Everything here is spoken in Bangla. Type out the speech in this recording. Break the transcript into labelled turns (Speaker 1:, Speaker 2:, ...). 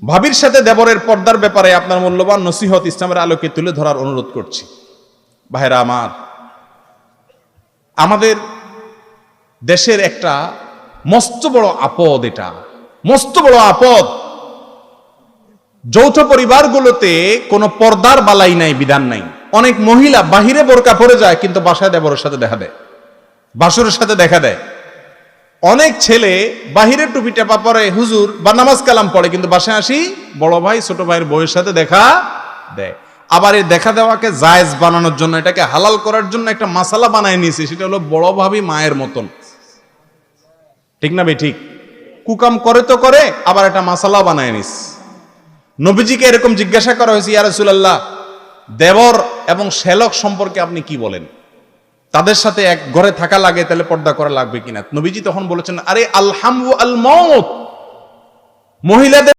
Speaker 1: ভাবির সাথে দেবরের পর্দার ব্যাপারে আপনার মূল্যবান নসিহত ইসলামের আলোকে তুলে ধরার অনুরোধ করছি। ভাইরা আমার, আমাদের দেশের একটা মস্ত বড় আপদ, এটা মস্ত বড় আপদ। যৌথ পরিবারগুলোতে কোনো পর্দার বালাই নাই, বিধান নাই। অনেক মহিলা বাহিরে বোরকা পরে যায়, কিন্তু বাসায় দেবরের সাথে দেখা দেয়, বাসুরের সাথে দেখা দেয়। অনেক ছেলে বাহিরে টুপি টেপা পরে হুজুর বা নামাজ কালাম পড়ে, কিন্তু বাসায় আসি বড় ভাই ছোট ভাইয়ের বউয়ের সাথে দেখা দেয়। আবার এই দেখা দেওয়াকে জায়েজ বানানোর জন্য, এটাকে হালাল করার জন্য একটা মাসালা বানায় নিয়েছে, সেটা হলো বড় ভাবি মায়ের মতন। ঠিক না ভাই? ঠিক। কুকাম করে তো করে, আবার একটা মাসালা বানায় নিস। নবীজিকে এরকম জিজ্ঞাসা করা হয়েছে, ইয়া রাসূলুল্লাহ, দেবর এবং শ্যালক সম্পর্কে আপনি কি বলেন? তাদের সাথে এক ঘরে থাকা লাগে, তাহলে পর্দা করা লাগবে কিনা? নবীজি তখন বলেছেন, আরে আল হামু আল মউত, মহিলাদের